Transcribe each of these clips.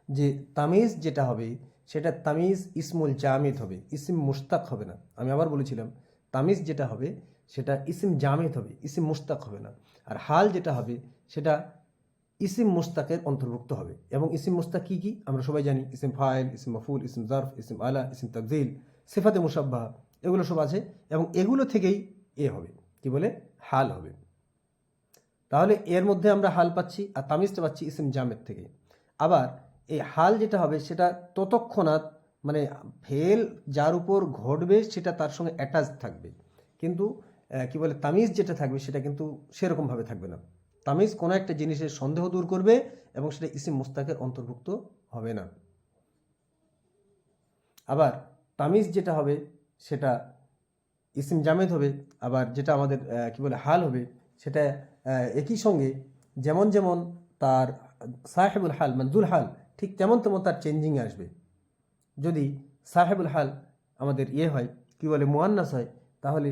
যে তামিজ যেটা হবে সেটা তামিজ ইসমুল জামিদ হবে, ইসিম মুশতাক হবে না। আমি আবার বলেছিলাম তামিজ যেটা হবে সেটা ইসিম জামিদ হবে, ইসিম মুশতাক হবে না। আর হাল যেটা হবে সেটা ইসিম মুস্তাকের অন্তর্ভুক্ত হবে। এবং ইসিম মুস্তাক কী কী আমরা সবাই জানি, ইসিম ফাইল, ইসিম মফুল, ইসিম জারফ, ইসিম আলা, ইসিম তাফজিল, সিফাতে মুশাব্বাহা, এগুলো সব আছে এবং এগুলো থেকেই এ হবে, কি বলে, হাল হবে। তাহলে এর মধ্যে আমরা হাল পাচ্ছি আর তামিজটা পাচ্ছি ইসিম জামেদ থেকে। আবার এই হাল যেটা হবে সেটা ততক্ষণাৎ মানে ফেল যার উপর ঘটবে সেটা তার সঙ্গে অ্যাটাচ থাকবে, কিন্তু কি বলে তামিজ যেটা থাকবে সেটা কিন্তু সেরকমভাবে থাকবে না। তামিজ কোনো একটা জিনিসের সন্দেহ দূর করবে এবং সেটা ইসিম মুস্তাকের অন্তর্ভুক্ত হবে না। আবার তামিজ যেটা হবে সেটা ইসিম জামেদ হবে। আবার যেটা আমাদের কি বলে হাল হবে সেটা একই সঙ্গে যেমন যেমন তার সাহেবুল হাল মঞ্জুল হাল ঠিক তেমন তেমন তার চেঞ্জিং আসবে। যদি সাহেবুল হাল আমাদের ইয়ে হয়, কি বলে, মুয়ান্নাস হয়, তাহলে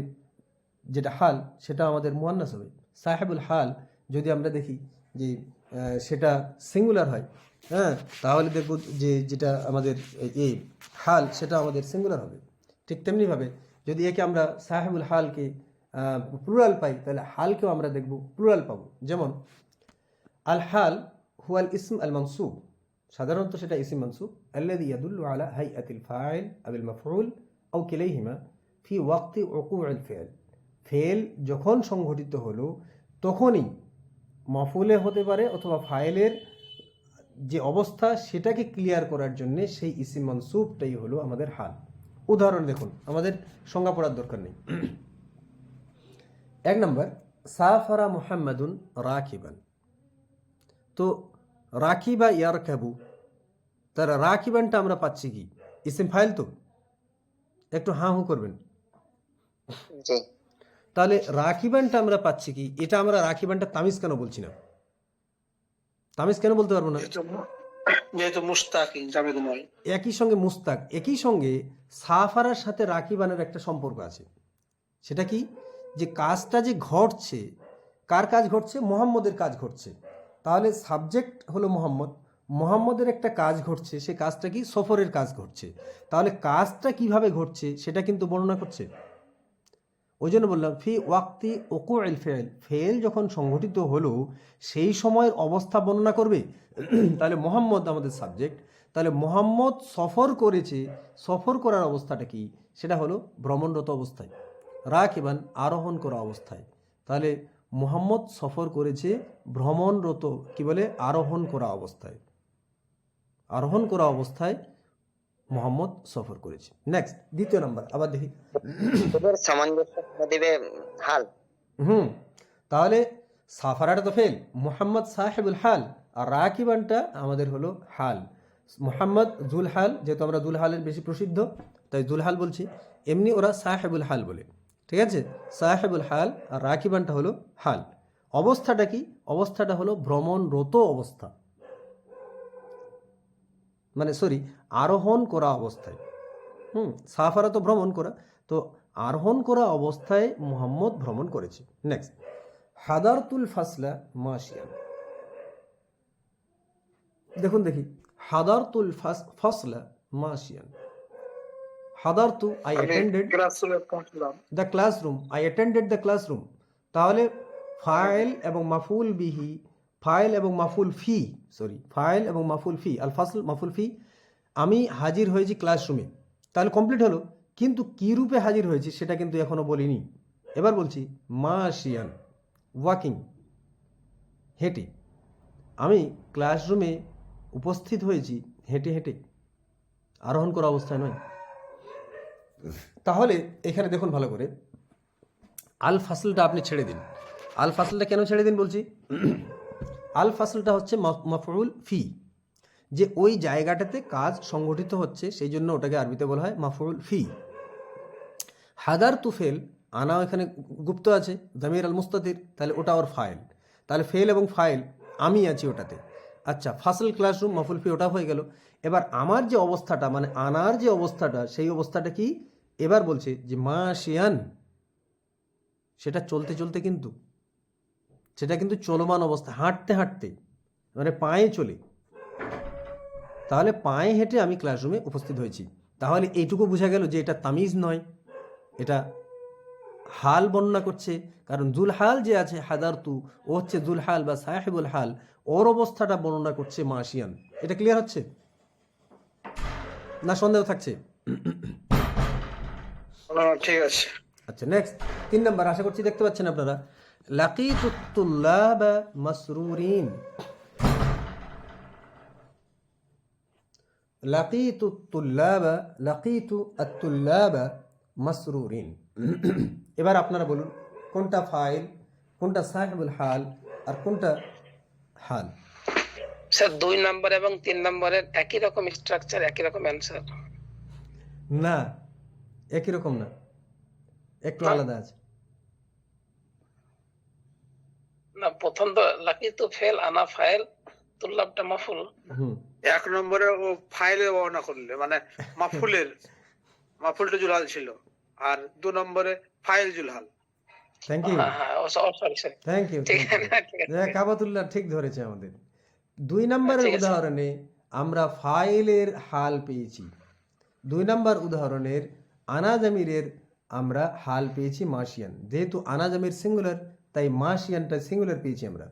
যেটা হাল সেটা আমাদের মুয়ান্নাস হবে। সাহেবুল হাল যদি আমরা দেখি যে সেটা সিঙ্গুলার হয়, হ্যাঁ, তাহলে দেখব যে যেটা আমাদের এই হাল সেটা আমাদের সিঙ্গুলার হবে। ঠিক তেমনিভাবে যদি একে আমরা সাহেবুল হালকে প্লুরাল পাই তাহলে হালকেও আমরা দেখব প্লুরাল পাবো। যেমন আল হাল হুয়াল ইসম আল মানসুব, সাধারণত সেটা ইসিম মানসুব, আল্লাযী ইয়াদুল্লু আলা হাইআতিল ফাইল আবিল মাফউল আও কিলাইহিমা ফি ওয়াক্তি উকুউল ফি'ল। ফেল যখন সংঘটিত হলো তখনই মাফউলে হতে পারে অথবা ফাইলের যে অবস্থা সেটাকে ক্লিয়ার করার জন্য সেই ইসিম মানসুবটাই হলো আমাদের হাল। উদাহরণ দেখুন, আমাদের সংজ্ঞা পড়ার দরকার নেই। এক নম্বর, সাফারা মুহাম্মাদুন রাকিবান। তো রাকিবা ইয়ারকাবু, তার রাকিবানটা আমরা পাচ্ছি কি, ইসিম ফাইল তো? একটু হাঁ হু করবেন। জি। তাহলে রাকিবানটা আমরা পাচ্ছি কি, এটা আমরা রাকিবানটা তামিজ কেন বলছি না? তামিজ কেন বলতে পারবো না? যেহেতু মুশতাক জামেদ নয়। একই সঙ্গে মুস্তাক, একই সঙ্গে সাফারার সাথে রাকিবানের একটা সম্পর্ক আছে। সেটা কি, যে কাজটা যে ঘটছে, কার কাজ ঘটছে? মোহাম্মদের কাজ ঘটছে। তাহলে সাবজেক্ট হলো মোহাম্মদ, মোহাম্মদের একটা কাজ ঘটছে, সে কাজটা কি, সফরের কাজ ঘটছে। তাহলে কাজটা কিভাবে ঘটছে সেটা কিন্তু বর্ণনা করছে। ওই জন্য বললাম ফি ওয়াক্তি উকুউল ফি'ল, ফেল যখন সংঘটিত হলো সেই সময়ের অবস্থা বর্ণনা করবে। তাহলে মোহাম্মদ আমাদের সাবজেক্ট, তাহলে মোহাম্মদ সফর করেছে, সফর করার অবস্থাটা কি, সেটা হলো ভ্রমণরত অবস্থায়, রাকিবান আরোহণ করা অবস্থায়। তাহলে মোহাম্মদ সফর করেছে ভ্রমণরত, কি বলে, আরোহণ করা অবস্থায়, আরোহণ করা অবস্থায় মোহাম্মদ সফর করেছে। নেক্সট, দ্বিতীয় নাম্বার আবার দেখি। এদের সামঞ্জস্য দিবে হাল। তাহলে সাফারাটা তো ফেল, মুহাম্মদ সাহেবুল হাল, আর রাকিবানটা আমাদের হলো হাল। মুহাম্মদ জুল হাল, যেহেতু আমরা জুল হালের বেশি প্রসিদ্ধ তাই জুল হাল বলছি, এমনি ওরা সাহেবুল হাল বলে, ঠিক আছে? সাহেবুল হাল আর রাকিবানটা হলো হাল। অবস্থাটা কি? অবস্থাটা হলো ভ্রমণরত অবস্থা, মানে সরি, আরোহণ করা অবস্থায়। সাফারা তো ভ্রমণ করা, তো আরোহণ করা অবস্থায় মুহাম্মদ ভ্রমণ করেছে। নেক্সট, হাদারতুল ফাসলা মাশিয়ান। দেখুন দেখি, হাদারতুল ফাসলা মাশিয়ান। হাদারতু, I attended the classroom, I attended the classroom. তাহলে ফাইল এবং মাফুল বিহি, ফাইল এবং মাফুল ফি, সরি, ফাইল এবং মাফুল ফি, আল ফাসল মাফুল ফি, আমি হাজির হয়েছি ক্লাসরুমে, তাহলে কমপ্লিট হলো। কিন্তু কী রূপে হাজির হয়েছি সেটা কিন্তু এখনো বলিনি। এবার বলছি মাশিয়ান, ওয়াকিং, হেঁটে। আমি ক্লাসরুমে উপস্থিত হয়েছি হেঁটে হেঁটে, আরোহণ করা অবস্থায় নয়। তাহলে এখানে দেখুন ভালো করে, আল ফাসলটা আপনি ছেড়ে দিন। আল ফাসলটা কেন ছেড়ে দিন বলছি? আল ফাসলটা হচ্ছে মাফউল ফি, যে ওই জায়গাটাতে কাজ সংগঠিত হচ্ছে, সেই জন্য ওটাকে আরবিতে বলা হয় মাফউল ফি। হাদার তুফেল, আনা এখানে গুপ্ত আছে, জামির আল মুস্তাতির, তাহলে ওটা ওর ফাইল। তাহলে ফেল এবং ফাইল আমি আছি ওটাতে। আচ্ছা, ফাসল ক্লাসরুম মাফুল ফি, ওটা হয়ে গেল। এবার আমার যে অবস্থাটা, মানে আনার যে অবস্থাটা, সেই অবস্থাটা কি? এবার বলছে যে মাশিয়ান, সেটা চলতে চলতে, কিন্তু সেটা কিন্তু চলমান অবস্থা, হাঁটতে হাঁটতে, মানে পায়ে চলে। তাহলে পায়ে হেঁটে আমি ক্লাসরুমে উপস্থিত হয়েছি। তাহলে এইটুকু বোঝা গেল যে এটা তামিজ নয়, এটা হাল বর্ণনা করছে। কারণ জুলহাল যে আছে হাদারতু, ও হচ্ছে জুলহাল বা সাহেবুল হাল, ওর অবস্থাটা বর্ণনা করছে মাসিয়ান। এটা ক্লিয়ার হচ্ছে না সন্দেহ থাকছে? ঠিক আছে। আচ্ছা, নেক্সট 3 নাম্বার, আশা করছি দেখতে পাচ্ছেন আপনারা। লাকিতু তুল্লাবা মাসরুরিন। লাকিতু তুল্লাবা, লাকিতু আত-তুল্লাবা মাসরুরিন। এবার আপনারা বলুন কোনটা ফাইল, কোনটা সাহিবুল হাল, আর কোনটা হাল? স্যার 2 নাম্বার এবং 3 নম্বরের একই রকম স্ট্রাকচার, একই রকম অ্যান্সার। না, একই রকম না, একটু আলাদা আছে। না, প্রথম তো লাকি তো ফেল, আনা ফাইল, তুল্লাবটা মাফুল। হুম, 1 নম্বরে ও ফাইলে বর্ণনা করলে মানে মাফুলটা জুলহাল ছিল, আর 2 নম্বরে ফাইল জুলহাল। থ্যাংক ইউ, হ্যাঁ হ্যাঁ, ও সরি সরি, থ্যাংক ইউ। ঠিক আছে ঠিক আছে। কাবাতুল্লাহ ঠিক ধরেছে আমাদের। 2 নম্বরের ঠিক আছে। উদাহরণে আমরা ফাইলের হাল পেয়েছি। 2 নম্বর উদাহরণের আনাজামিরের আমরা হাল পেয়েছি মাসিয়ান। যেহেতু আনাজামির সিঙ্গুলার, তাই মাসিয়ানটা সিঙ্গুলার পেয়েছি আমরা।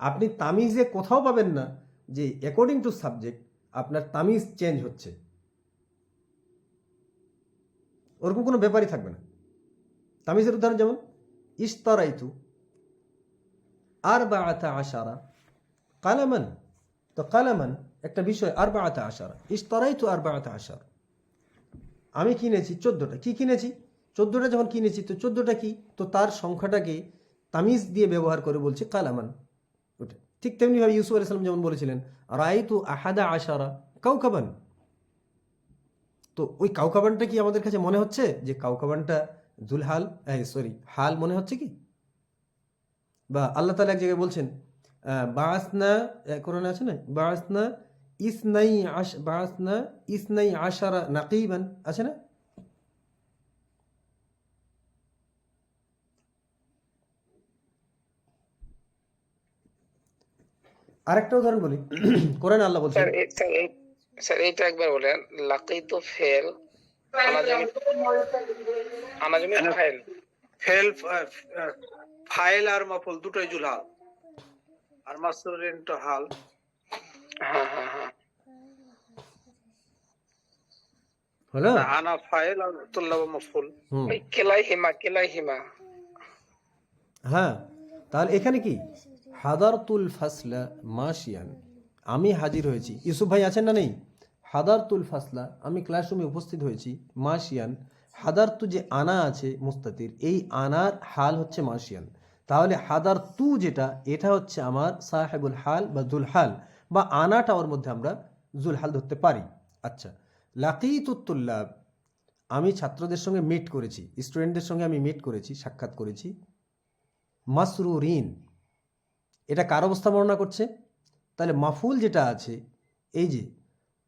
আপনি তামিজে কোথাও পাবেন না যে অ্যাকর্ডিং টু সাবজেক্ট আপনার তামিজ চেঞ্জ হচ্ছে, ওরকম কোনো ব্যাপারই থাকবে না। তামিজের উদাহরণ যেমন ইশতারাইতু আরবাআতা আশারা কালামান। তো কালামান একটা বিষয়, আরবাআতা আশারা, ইশতারাইতু আরবাআতা আশারা, আমি কিনেছি 14টা। কি কিনেছি? 14টা যখন কিনেছি, তো 14টা কি? তো তার সংখ্যাটাকে তামিজ দিয়ে ব্যবহার করে বলছে কালামান। ওটা ঠিক তেমনিভাবে ইউসুফ আলাইহিস সালাম যেমন বলেছিলেন রাআইতু আহাদা আশারা কাউকাবান। তো ওই কাউকাবানটা কি আমাদের কাছে মনে হচ্ছে যে কাউকাবানটা জুলহাল, হাল মনে হচ্ছে কি? বা আল্লাহ তাআলা এক জায়গায় বলছেন বাসনা, কোরআনে আছে না, বাসনা ইসনাই আশারা নাকিবান, আছে না? আরেকটা উদাহরণ বলি, কোরআনে আল্লাহ বলছেন, স্যার এইটা একবার বলেন। লাকি তো ফেল, আনাজামি ফাইল। ফেল ফাইল আর মাফুল দুটোই জুলহাল, আর মাসরুরিন তো হাল। হ্যাঁ হ্যাঁ হ্যাঁ, হলো? আনা ফাইল আর তুল্লাব মাফুল। ওই কেলাই হিমা। হ্যাঁ, তাহলে এখানে কি হাদারতুল ফাসলা মাশিয়ান, আমি হাজির হয়েছি। ইউসুফ ভাই আছেন না নেই? হাদারতুল ফাসলা, আমি ক্লাসরুমে উপস্থিত হয়েছি। মাশিয়ান, হাদারতু যে আনা আছে মুস্তাতির, এই আনার হাল হচ্ছে মাশিয়ান। তাহলে হাদারতু যেটা, এটা হচ্ছে আমার সাহেবুল হাল বা জুলহাল, বা আনাটা ওর মধ্যে আমরা জুলহাল ধরতে পারি। আচ্ছা, লাকিতুত তুল্লাব, আমি ছাত্রদের সঙ্গে মিট করেছি, স্টুডেন্টদের সঙ্গে আমি মিট করেছি, সাক্ষাৎ করেছি। মাসরুরিন, এটা কার অবস্থা বর্ণনা করছে? তাহলে মাফুল যেটা আছে, এই যে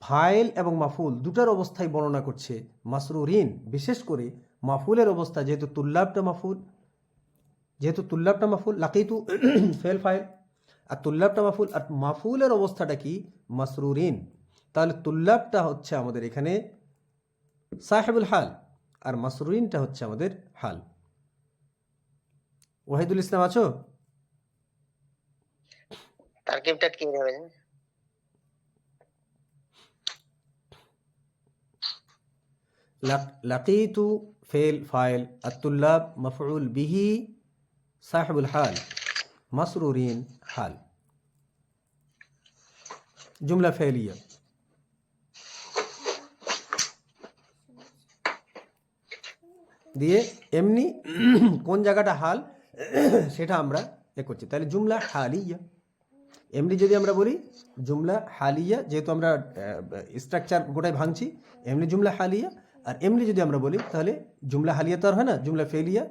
ফাইল এবং মাফুল দুটার অবস্থায় বর্ণনা করছে মাসরুরিন। বিশেষ করে মাফুলের অবস্থা, যেহেতু তুল্লাবটা মাফুল, লাকিতু ফেল ফাইল, আর তুল্লাবটা মাফুল, আর মাফুলের অবস্থাটা কি? মাসরুরিন। তাহলে তুল্লাবটা হচ্ছে আমাদের এখানে সাহেবুল হাল, আর মাসরুরিনটা হচ্ছে আমাদের হাল। ওয়াহিদুল ইসলাম আছো? তারকিবটা কি হবে? লাকিতু ফেল ফাইল, আত-তুল্লাব মাফউল বিহি, সাহিবুল হাল, মাসরুরিন হাল, জুমলা ফেলিয়া। দিয়ে এমনি কোন জায়গাটা হাল সেটা আমরা করছি। তাহলে জুমলা হালিয়া, এমনি যদি আমরা বলি জুমলা হালিয়া, যেহেতু আমরা স্ট্রাকচার গোটাই ভাঙছি, এমনি জুমলা হালিয়া। আর এমনি যদি আমরা বলি তাহলে জুমলা হালিয়া তো আর হয় না, জুমলা ফেলিয়া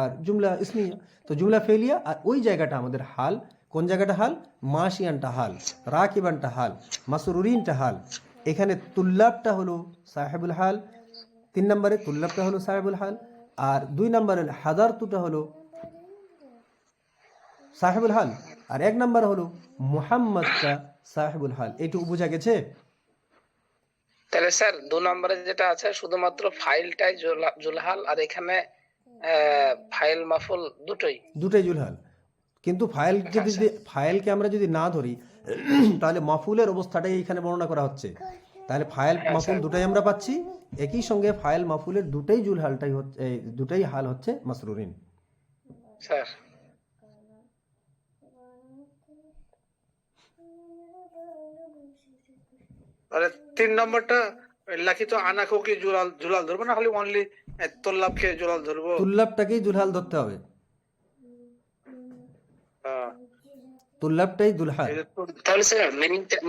আর জুমলা ইসমিয়া। তো জুমলা ফেলিয়া, আর ওই জায়গাটা আমাদের হাল। কোন জায়গাটা হাল? মাসিয়ানটা হাল, রাকিবানটা হাল, মাসরুরিনটা হাল। এখানে তুল্লাবটা হলো সাহেবুল হাল, 3 নম্বরে তুল্লাবটা হলো সাহেবুল হাল, আর 2 নম্বরের হাদারতুটা হলো সাহেবুল হাল, আর 1 নম্বর হলো মুহাম্মদটা সাহেবুল হাল। এইটুকু বোঝা গেছে? তাহলে স্যার 2 নম্বরে যেটা আছে শুধুমাত্র ফাইলটাই জুলহাল, আর এখানে ফাইল মাফুল দুটোই। দুটোই জুলহাল। কিন্তু ফাইলকে আমরা যদি না ধরি তাহলে মাফুলের অবস্থাটাই এখানে বর্ণনা করা হচ্ছে। তাহলে ফাইল মাফুল দুটাই আমরা পাচ্ছি, একই সঙ্গে ফাইল মাফুলের দুটাই জুলহালটাই হচ্ছে, দুটাই হাল হচ্ছে মাসরুরিন। স্যার তাহলে 3 নম্বরটা লাকিত আনাকো কি জুলাল জুলাল ধরবো না খালি অনলি তোল্লাবকে জুলাল ধরবো? তুল্লাবটাকেই জুলহাল ধরতে হবে, হ্যাঁ। তুল্লাবটাই দুলহাল। এই যে তাহলে স্যার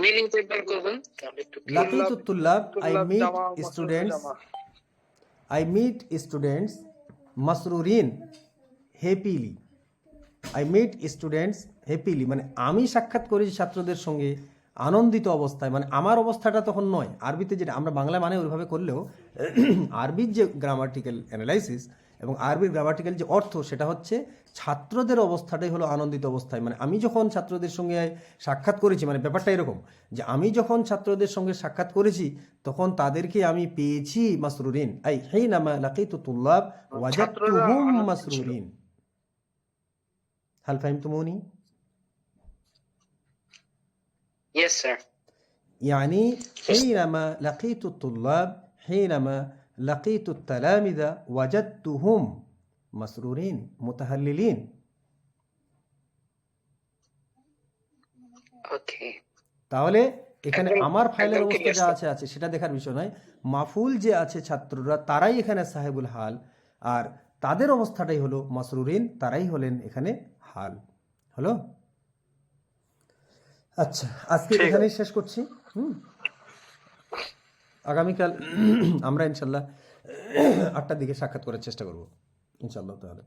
মিনিংটা একবার করবেন তাহলে একটু লাকিতু তুল্লাব, আই তুল্লাব মিট জামা, মাসরুর স্টুডেন্টস, জামা। I meet students masrurin happily. I meet students happily মানে আমি সাক্ষাৎ করেছি ছাত্রদের সঙ্গে আনন্দিত অবস্থায়, মানে আমার অবস্থাটা তখন নয়। আরবিতে যেটা আমরা বাংলা মানে ওইভাবে করলেও আরবির যে গ্রামাটিক্যাল অ্যানালাইসিস এবং আরবির গ্রামাটিক্যাল যে অর্থ সেটা হচ্ছে ছাত্রদের অবস্থাটাই হলো আনন্দিত অবস্থায়। মানে আমি যখন ছাত্রদের সঙ্গে সাক্ষাৎ করেছি, মানে ব্যাপারটা এরকম যে আমি যখন ছাত্রদের সঙ্গে সাক্ষাৎ করেছি তখন তাদেরকে আমি পেয়েছি মাসরুরিন, আই হিনামা লাকিতু তুল্লাব ওয়াজাদতুহুম মাসরুরিন। হাল ফাহিমতুমুনি? Yes sir. يعني حينما لقيت الطلاب، حينما لقيت التلامذة وجدتهم مسرورين متهللين. ওকে তাহলে এখানে আমার ফাইলের একদম অবস্থা clear, যা sir. আছে সেটা দেখার বিষয় নয়, মাফুল যে আছে ছাত্ররা তারাই এখানে সাহেবুল হাল, আর তাদের অবস্থাটাই হলো মাসরুরিন, তারাই হলেন এখানে হাল। হলো? আচ্ছা, আজকে এখানেই শেষ করছি। আগামীকাল আমরা ইনশাল্লাহ 8টার দিকে সাক্ষাৎ করার চেষ্টা করব ইনশাল্লাহ তাহলে।